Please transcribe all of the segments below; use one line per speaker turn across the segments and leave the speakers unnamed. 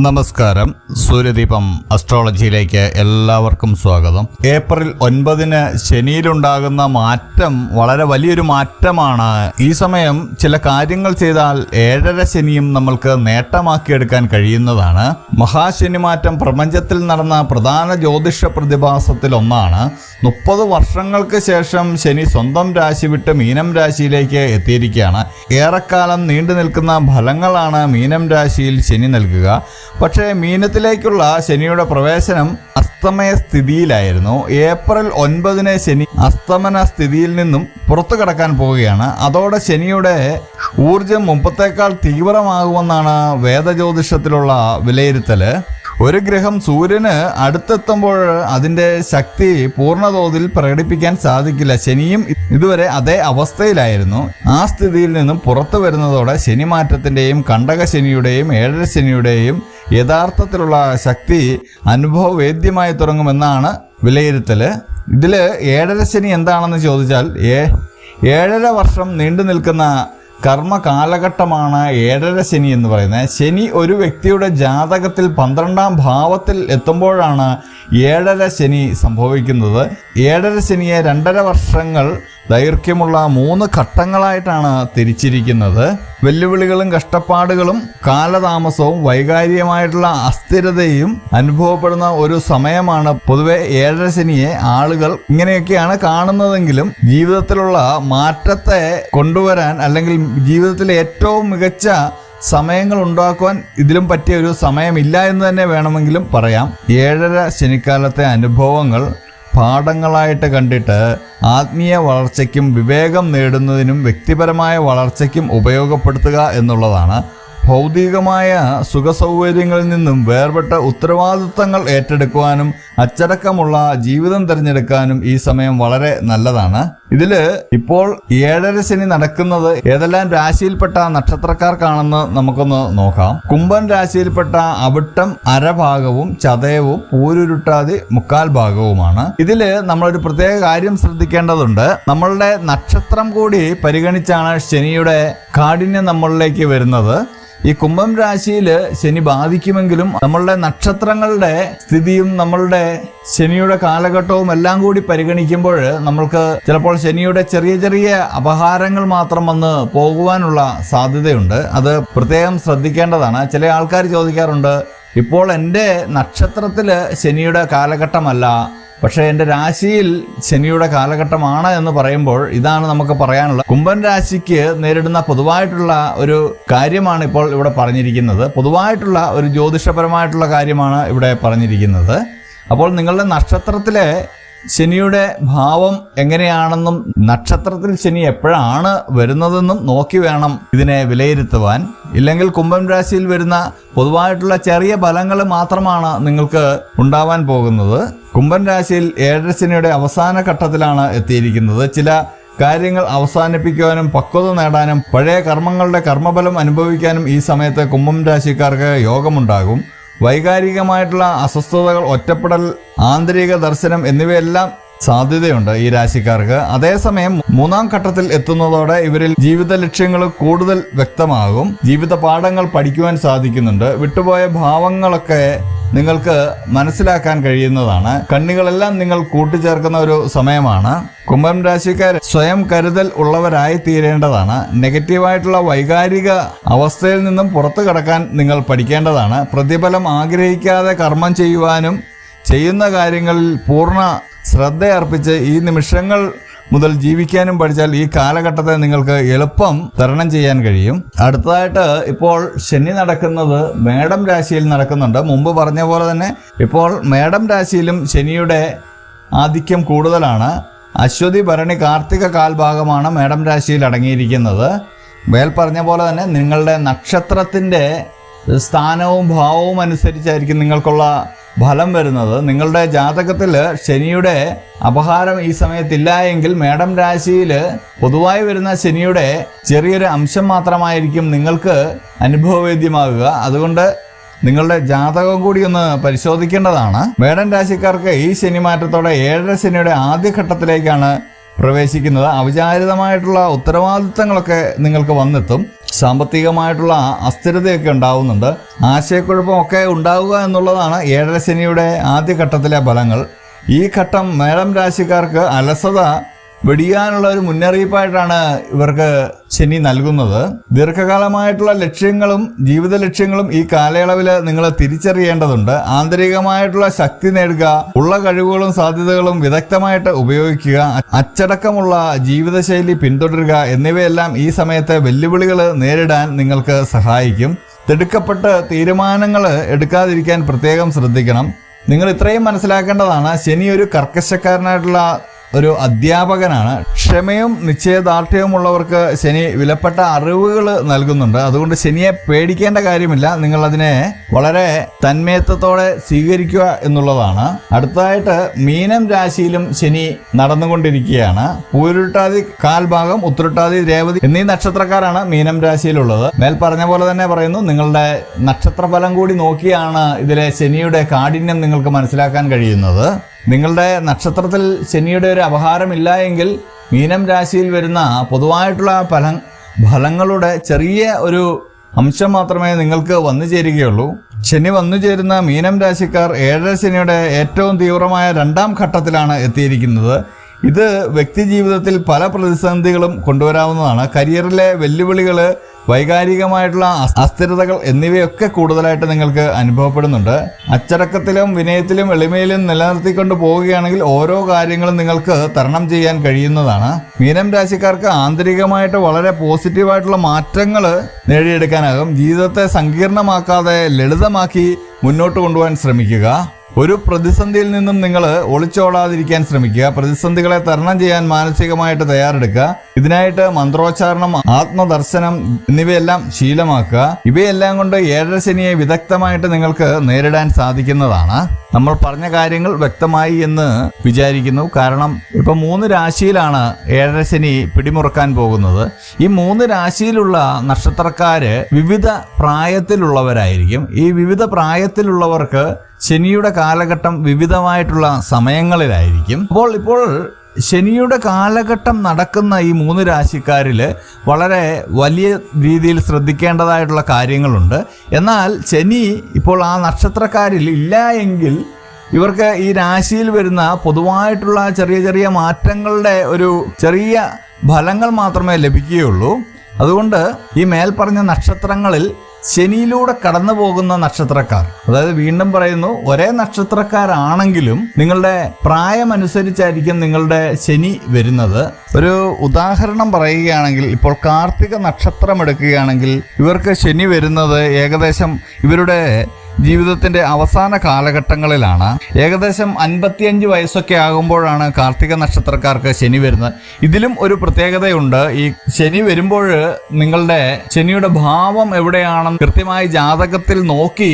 നമസ്കാരം. സൂര്യദീപം അസ്ട്രോളജിയിലേക്ക് എല്ലാവർക്കും സ്വാഗതം. ഏപ്രിൽ 9 ശനിയിലുണ്ടാകുന്ന മാറ്റം വളരെ വലിയൊരു മാറ്റമാണ്. ഈ സമയം ചില കാര്യങ്ങൾ ചെയ്താൽ 7.5 ശനിയും നമ്മൾക്ക് നേട്ടമാക്കിയെടുക്കാൻ കഴിയുന്നതാണ്. മഹാശനി മാറ്റം പ്രപഞ്ചത്തിൽ നടന്ന പ്രധാന ജ്യോതിഷ പ്രതിഭാസത്തിൽ ഒന്നാണ്. 30 വർഷങ്ങൾക്ക് ശേഷം ശനി സ്വന്തം രാശി വിട്ട് മീനം രാശിയിലേക്ക് എത്തിയിരിക്കുകയാണ്. ഏറെക്കാലം നീണ്ടു നിൽക്കുന്ന ഫലങ്ങളാണ് മീനം രാശിയിൽ ശനി നൽകുക. പക്ഷേ മീനത്തിലേക്കുള്ള ശനിയുടെ പ്രവേശനം അസ്തമയ സ്ഥിതിയിലായിരുന്നു. ഏപ്രിൽ 9 ശനി അസ്തമന സ്ഥിതിയിൽ നിന്നും പുറത്തു കടക്കാൻ പോവുകയാണ്. അതോടെ ശനിയുടെ ഊർജം മുമ്പത്തേക്കാൾ തീവ്രമാകുമെന്നാണ് വേദജ്യോതിഷത്തിലുള്ള വിലയിരുത്തൽ. ഒരു ഗ്രഹം സൂര്യന് അടുത്തെത്തുമ്പോൾ അതിൻ്റെ ശക്തി പൂർണ്ണതോതിൽ പ്രകടിപ്പിക്കാൻ സാധിക്കില്ല. ശനിയും ഇതുവരെ അതേ അവസ്ഥയിലായിരുന്നു. ആ സ്ഥിതിയിൽ നിന്നും പുറത്തു വരുന്നതോടെ ശനി മാറ്റത്തിൻ്റെയും കണ്ടകശനിയുടെയും 7.5 ശനിയുടെയും യഥാർത്ഥത്തിലുള്ള ശക്തി അനുഭവവേദ്യമായി തുടങ്ങുമെന്നാണ് വിലയിരുത്തൽ. ഇതിൽ 7.5 ശനി എന്താണെന്ന് ചോദിച്ചാൽ 7.5 വർഷം നീണ്ടു നിൽക്കുന്ന കർമ്മ കാലഘട്ടമാണ് 7.5 ശനി എന്ന് പറയുന്നത്. ശനി ഒരു വ്യക്തിയുടെ ജാതകത്തിൽ 12ാം ഭാവത്തിൽ എത്തുമ്പോഴാണ് 7.5 ശനി സംഭവിക്കുന്നത്. 7.5 ശനിയെ 2.5 വർഷങ്ങൾ ദൈർഘ്യമുള്ള 3 ഘട്ടങ്ങളായിട്ടാണ് തിരിച്ചിരിക്കുന്നത്. വെല്ലുവിളികളും കഷ്ടപ്പാടുകളും കാലതാമസവും വൈകാരികമായിട്ടുള്ള അസ്ഥിരതയും അനുഭവപ്പെടുന്ന ഒരു സമയമാണ്. പൊതുവെ 7.5 ശനിയെ ആളുകൾ ഇങ്ങനെയൊക്കെയാണ് കാണുന്നതെങ്കിലും ജീവിതത്തിലുള്ള മാറ്റത്തെ കൊണ്ടുവരാൻ അല്ലെങ്കിൽ ജീവിതത്തിലെ ഏറ്റവും മികച്ച സമയങ്ങൾ ഉണ്ടാക്കുവാൻ ഇതിലും പറ്റിയ ഒരു സമയമില്ല എന്ന് തന്നെ വേണമെങ്കിലും പറയാം. 7.5 ശനിക്കാലത്തെ അനുഭവങ്ങൾ പാഠങ്ങളായിട്ട് കണ്ടിട്ട് ആത്മീയ വളർച്ചയ്ക്കും വിവേകം നേടുന്നതിനും വ്യക്തിപരമായ വളർച്ചയ്ക്കും ഉപയോഗപ്പെടുത്തുക എന്നുള്ളതാണ്. ഭൗതികമായ സുഖസൗകര്യങ്ങളിൽ നിന്നും വേർപെട്ട ഉത്തരവാദിത്തങ്ങൾ ഏറ്റെടുക്കുവാനും അച്ചടക്കമുള്ള ജീവിതം തിരഞ്ഞെടുക്കാനും ഈ സമയം വളരെ നല്ലതാണ്. ഇതിൽ ഇപ്പോൾ 7.5 ശനി നടക്കുന്നത് ഏതെല്ലാം രാശിയിൽപ്പെട്ട നക്ഷത്രക്കാർക്കാണെന്ന് നമുക്കൊന്ന് നോക്കാം. കുംഭൻ രാശിയിൽപ്പെട്ട അവിട്ടം അരഭാഗവും ചതയവും പൂരുരുട്ടാതി 1/4 ഭാഗവുമാണ്. ഇതിൽ നമ്മളൊരു പ്രത്യേക കാര്യം ശ്രദ്ധിക്കേണ്ടതുണ്ട്. നമ്മളുടെ നക്ഷത്രം കൂടി പരിഗണിച്ചാണ് ശനിയുടെ കാഠിന്യം നമ്മളിലേക്ക് വരുന്നത്. ഈ കുംഭം രാശിയിൽ ശനി ബാധിക്കുമെങ്കിലും നമ്മളുടെ നക്ഷത്രങ്ങളുടെ സ്ഥിതിയും നമ്മളുടെ ശനിയുടെ കാലഘട്ടവും എല്ലാം കൂടി പരിഗണിക്കുമ്പോൾ നമ്മൾക്ക് ചിലപ്പോൾ ശനിയുടെ ചെറിയ ചെറിയ അപഹാരങ്ങൾ മാത്രം വന്ന് പോകുവാനുള്ള സാധ്യതയുണ്ട്. അത് പ്രത്യേകം ശ്രദ്ധിക്കേണ്ടതാണ്. ചില ആൾക്കാർ ചോദിക്കാറുണ്ട്, ഇപ്പോൾ എൻ്റെ നക്ഷത്രത്തിൽ ശനിയുടെ കാലഘട്ടമല്ല, പക്ഷേ എൻ്റെ രാശിയിൽ ശനിയുടെ കാലഘട്ടമാണ് എന്ന് പറയുമ്പോൾ ഇതാണ് നമുക്ക് പറയാനുള്ളത്. കുംഭൻ രാശിക്ക് നേരിടുന്ന പൊതുവായിട്ടുള്ള ഒരു കാര്യമാണ് ഇപ്പോൾ ഇവിടെ പറഞ്ഞിരിക്കുന്നത്. പൊതുവായിട്ടുള്ള ഒരു ജ്യോതിഷപരമായിട്ടുള്ള കാര്യമാണ് ഇവിടെ പറഞ്ഞിരിക്കുന്നത്. അപ്പോൾ നിങ്ങളുടെ നക്ഷത്രത്തിലെ ശനിയുടെ ഭാവം എങ്ങനെയാണെന്നും നക്ഷത്രത്തിൽ ശനി എപ്പോഴാണ് വരുന്നതെന്നും നോക്കി വേണം ഇതിനെ വിലയിരുത്തുവാൻ. ഇല്ലെങ്കിൽ കുംഭം രാശിയിൽ വരുന്ന പൊതുവായിട്ടുള്ള ചെറിയ ഫലങ്ങൾ മാത്രമാണ് നിങ്ങൾക്ക് ഉണ്ടാവാൻ പോകുന്നത്. കുംഭം രാശിയിൽ 7.5 ശനിയുടെ അവസാന ഘട്ടത്തിലാണ് എത്തിയിരിക്കുന്നത്. ചില കാര്യങ്ങൾ അവസാനിപ്പിക്കുവാനും പക്വത നേടാനും പഴയ കർമ്മങ്ങളുടെ കർമ്മഫലം അനുഭവിക്കാനും ഈ സമയത്ത് കുംഭം രാശിക്കാർക്ക് യോഗമുണ്ടാകും. വൈകാരികമായിട്ടുള്ള അസ്വസ്ഥതകൾ, ഒറ്റപ്പെടൽ, ആന്തരിക ദർശനം എന്നിവയെല്ലാം സാധ്യതയുണ്ട് ഈ രാശിക്കാർക്ക്. അതേസമയം 3ാം ഘട്ടത്തിൽ എത്തുന്നതോടെ ഇവരിൽ ജീവിത ലക്ഷ്യങ്ങൾ കൂടുതൽ വ്യക്തമാകും. ജീവിത പാഠങ്ങൾ പഠിക്കുവാൻ സാധിക്കുന്നുണ്ട്. വിട്ടുപോയ ഭാവങ്ങളൊക്കെ നിങ്ങൾക്ക് മനസ്സിലാക്കാൻ കഴിയുന്നതാണ്. കണ്ണികളെല്ലാം നിങ്ങൾ കൂട്ടിച്ചേർക്കുന്ന ഒരു സമയമാണ്. കുംഭം രാശിക്കാർ സ്വയം കരുതൽ ഉള്ളവരായി തീരേണ്ടതാണ്. നെഗറ്റീവായിട്ടുള്ള വൈകാരിക അവസ്ഥയിൽ നിന്നും പുറത്തു കടക്കാൻ നിങ്ങൾ പഠിക്കേണ്ടതാണ്. പ്രതിഫലം ആഗ്രഹിക്കാതെ കർമ്മം ചെയ്യുവാനും ചെയ്യുന്ന കാര്യങ്ങളിൽ പൂർണ്ണ ശ്രദ്ധയർപ്പിച്ച് ഈ നിമിഷങ്ങൾ മുതൽ ജീവിക്കാനും പഠിച്ചാൽ ഈ കാലഘട്ടത്തെ നിങ്ങൾക്ക് എളുപ്പം തരണം ചെയ്യാൻ കഴിയും. അടുത്തതായിട്ട് ഇപ്പോൾ ശനി നടക്കുന്നത് മേടം രാശിയിൽ നടക്കുന്നുണ്ട്. മുമ്പ് പറഞ്ഞ പോലെ തന്നെ ഇപ്പോൾ മേടം രാശിയിലും ശനിയുടെ ആധിക്യം കൂടുതലാണ്. അശ്വതി ഭരണി കാർത്തിക കാൽഭാഗമാണ് മേടം രാശിയിൽ അടങ്ങിയിരിക്കുന്നത്. മേൽ പറഞ്ഞ പോലെ തന്നെ നിങ്ങളുടെ നക്ഷത്രത്തിൻ്റെ സ്ഥാനവും ഭാവവും അനുസരിച്ചായിരിക്കും നിങ്ങൾക്കുള്ള ഫലം വരുന്നത്. നിങ്ങളുടെ ജാതകത്തിൽ ശനിയുടെ അപഹാരം ഈ സമയത്തില്ല എങ്കിൽ മേടം രാശിയിൽ പൊതുവായി വരുന്ന ശനിയുടെ ചെറിയൊരു അംശം മാത്രമായിരിക്കും നിങ്ങൾക്ക് അനുഭവവേദ്യമാകുക. അതുകൊണ്ട് നിങ്ങളുടെ ജാതകം കൂടി ഒന്ന് പരിശോധിക്കേണ്ടതാണ്. മേടം രാശിക്കാർക്ക് ഈ ശനി മാറ്റത്തോടെ 7.5 ശനിയുടെ ആദ്യഘട്ടത്തിലേക്കാണ് പ്രവേശിക്കുന്നത്. അവിചാരിതമായിട്ടുള്ള ഉത്തരവാദിത്തങ്ങളൊക്കെ നിങ്ങൾക്ക് വന്നെത്തും. സാമ്പത്തികമായിട്ടുള്ള അസ്ഥിരതയൊക്കെ ഉണ്ടാവുന്നുണ്ട്. ആശയക്കുഴപ്പമൊക്കെ ഉണ്ടാവുക എന്നുള്ളതാണ് ഏഴര ശനിയുടെ ആദ്യഘട്ടത്തിലെ ഫലങ്ങൾ. ഈ ഘട്ടം മേടം രാശിക്കാർക്ക് അലസത വെടിയാനുള്ള ഒരു മുന്നറിയിപ്പായിട്ടാണ് ഇവർക്ക് ശനി നൽകുന്നത്. ദീർഘകാലമായിട്ടുള്ള ലക്ഷ്യങ്ങളും ജീവിത ലക്ഷ്യങ്ങളും ഈ കാലയളവിൽ നിങ്ങൾ തിരിച്ചറിയേണ്ടതുണ്ട്. ആന്തരികമായിട്ടുള്ള ശക്തി നേടുക, ഉള്ള കഴിവുകളും സാധ്യതകളും വിദഗ്ധമായിട്ട് ഉപയോഗിക്കുക, അച്ചടക്കമുള്ള ജീവിതശൈലി പിന്തുടരുക എന്നിവയെല്ലാം ഈ സമയത്തെ വെല്ലുവിളികൾ നേരിടാൻ നിങ്ങൾക്ക് സഹായിക്കും. തിടുക്കപ്പെട്ട് തീരുമാനങ്ങൾ എടുക്കാതിരിക്കാൻ പ്രത്യേകം ശ്രദ്ധിക്കണം. നിങ്ങൾ ഇത്രയും മനസ്സിലാക്കേണ്ടതാണ്, ശനി ഒരു കർക്കശക്കാരനായിട്ടുള്ള ഒരു അധ്യാപകനാണ്. ക്ഷമയും നിശ്ചയദാർഢ്യവും ഉള്ളവർക്ക് ശനി വിലപ്പെട്ട അറിവുകൾ നൽകുന്നുണ്ട്. അതുകൊണ്ട് ശനിയെ പേടിക്കേണ്ട കാര്യമില്ല, നിങ്ങൾ അതിനെ വളരെ തന്മയത്വത്തോടെ സ്വീകരിക്കുക എന്നുള്ളതാണ്. അടുത്തതായിട്ട് മീനം രാശിയിലും ശനി നടന്നുകൊണ്ടിരിക്കുകയാണ്. പൂരുരുട്ടാതി കാൽഭാഗം, ഉത്തരട്ടാതി, രേവതി എന്നീ നക്ഷത്രക്കാരാണ് മീനം രാശിയിലുള്ളത്. മേൽ പറഞ്ഞ പോലെ തന്നെ പറയുന്നു, നിങ്ങളുടെ നക്ഷത്രഫലം കൂടി നോക്കിയാണ് ഇതിലെ ശനിയുടെ കാഠിന്യം നിങ്ങൾക്ക് മനസ്സിലാക്കാൻ കഴിയുന്നത്. നിങ്ങളുടെ നക്ഷത്രത്തിൽ ശനിയുടെ ഒരു അപഹാരമില്ല എങ്കിൽ മീനം രാശിയിൽ വരുന്ന പൊതുവായിട്ടുള്ള ഫലങ്ങളുടെ ചെറിയ ഒരു അംശം മാത്രമേ നിങ്ങൾക്ക് വന്നു ചേരുകയുള്ളൂ. ശനി വന്നു ചേരുന്ന മീനം രാശിക്കാർ ഏഴര ശനിയുടെ ഏറ്റവും തീവ്രമായ 2ാം ഘട്ടത്തിലാണ് എത്തിയിരിക്കുന്നത്. ഇത് വ്യക്തി ജീവിതത്തിൽ പല പ്രതിസന്ധികളും കൊണ്ടുവരാവുന്നതാണ്. കരിയറിലെ വെല്ലുവിളികൾ, വൈകാരികമായിട്ടുള്ള അസ്ഥിരതകൾ എന്നിവയൊക്കെ കൂടുതലായിട്ട് നിങ്ങൾക്ക് അനുഭവപ്പെടുന്നുണ്ട്. അച്ചടക്കത്തിലും വിനയത്തിലും എളിമയിലും നിലനിർത്തിക്കൊണ്ട് പോവുകയാണെങ്കിൽ ഓരോ കാര്യങ്ങളും നിങ്ങൾക്ക് തരണം ചെയ്യാൻ കഴിയുന്നതാണ്. മീനം രാശിക്കാർക്ക് ആന്തരികമായിട്ട് വളരെ പോസിറ്റീവായിട്ടുള്ള മാറ്റങ്ങൾ നേടിയെടുക്കാനാകും. ജീവിതത്തെ സങ്കീർണമാക്കാതെ ലളിതമാക്കി മുന്നോട്ട് കൊണ്ടുപോകാൻ ശ്രമിക്കുക. ഒരു പ്രതിസന്ധിയിൽ നിന്നും നിങ്ങൾ ഒളിച്ചോടാതിരിക്കാൻ ശ്രമിക്കുക. പ്രതിസന്ധികളെ തരണം ചെയ്യാൻ മാനസികമായിട്ട് തയ്യാറെടുക്കുക. ഇതിനായിട്ട് മന്ത്രോച്ചാരണം, ആത്മദർശനം എന്നിവയെല്ലാം ശീലമാക്കുക. ഇവയെല്ലാം കൊണ്ട് ഏഴര ശനിയെ വിദഗ്ധമായിട്ട് നിങ്ങൾക്ക് നേരിടാൻ സാധിക്കുന്നതാണ്. നമ്മൾ പറഞ്ഞ കാര്യങ്ങൾ വ്യക്തമായി എന്ന് വിചാരിക്കുന്നു. കാരണം ഇപ്പം 3 രാശിയിലാണ് ഏഴര ശനി പിടിമുറുക്കാൻ പോകുന്നത്. ഈ 3 രാശിയിലുള്ള നക്ഷത്രക്കാര് വിവിധ പ്രായത്തിലുള്ളവരായിരിക്കും. ഈ വിവിധ പ്രായത്തിലുള്ളവർക്ക് ശനിയുടെ കാലഘട്ടം വിവിധമായിട്ടുള്ള സമയങ്ങളിലായിരിക്കും. ഇപ്പോൾ ശനിയുടെ കാലഘട്ടം നടക്കുന്ന ഈ 3 രാശിക്കാരിൽ വളരെ വലിയ രീതിയിൽ ശ്രദ്ധിക്കേണ്ടതായിട്ടുള്ള കാര്യങ്ങളുണ്ട്. എന്നാൽ ശനി ഇപ്പോൾ ആ നക്ഷത്രക്കാരിൽ ഇല്ല എങ്കിൽ ഇവർക്ക് ഈ രാശിയിൽ വരുന്ന പൊതുവായിട്ടുള്ള ചെറിയ ചെറിയ മാറ്റങ്ങളുടെ ഒരു ചെറിയ ഫലങ്ങൾ മാത്രമേ ലഭിക്കുകയുള്ളൂ. അതുകൊണ്ട് ഈ മേൽപ്പറഞ്ഞ നക്ഷത്രങ്ങളിൽ ശനിയിലൂടെ കടന്നു പോകുന്ന നക്ഷത്രക്കാർ, അതായത് വീണ്ടും പറയുന്നു, ഒരേ നക്ഷത്രക്കാരാണെങ്കിലും നിങ്ങളുടെ പ്രായമനുസരിച്ചായിരിക്കും നിങ്ങളുടെ ശനി വരുന്നത്. ഒരു ഉദാഹരണം പറയുകയാണെങ്കിൽ, ഇപ്പോൾ കാർത്തിക നക്ഷത്രം എടുക്കുകയാണെങ്കിൽ ഇവർക്ക് ശനി വരുന്നത് ഏകദേശം ഇവരുടെ ജീവിതത്തിന്റെ അവസാന കാലഘട്ടങ്ങളിലാണ്. ഏകദേശം 55 വയസ്സൊക്കെ ആകുമ്പോഴാണ് കാർത്തിക നക്ഷത്രക്കാർക്ക് ശനി വരുന്നത്. ഇതിലും ഒരു പ്രത്യേകതയുണ്ട്. ഈ ശനി വരുമ്പോൾ നിങ്ങളുടെ ശനിയുടെ ഭാവം എവിടെയാണെന്ന് കൃത്യമായി ജാതകത്തിൽ നോക്കി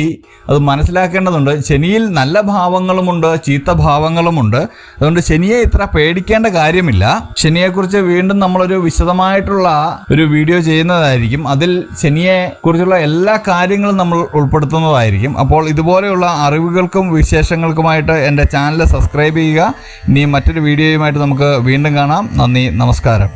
അത് മനസ്സിലാക്കേണ്ടതുണ്ട്. ശനിയിൽ നല്ല ഭാവങ്ങളുമുണ്ട്, ചീത്ത ഭാവങ്ങളുമുണ്ട്. അതുകൊണ്ട് ശനിയെ ഇത്ര പേടിക്കേണ്ട കാര്യമില്ല. ശനിയെക്കുറിച്ച് വീണ്ടും നമ്മളൊരു വിശദമായിട്ടുള്ള ഒരു വീഡിയോ ചെയ്യുന്നതായിരിക്കും. അതിൽ ശനിയെ കുറിച്ചുള്ള എല്ലാ കാര്യങ്ങളും നമ്മൾ ഉൾപ്പെടുത്തുന്നതായിരിക്കും. അപ്പോൾ ഇതുപോലെയുള്ള അറിവുകൾക്കും വിശേഷങ്ങൾക്കുമായിട്ട് എൻ്റെ ചാനൽ സബ്സ്ക്രൈബ് ചെയ്യുക. ഇനി മറ്റൊരു വീഡിയോയുമായിട്ട് നമുക്ക് വീണ്ടും കാണാം. നന്ദി, നമസ്കാരം.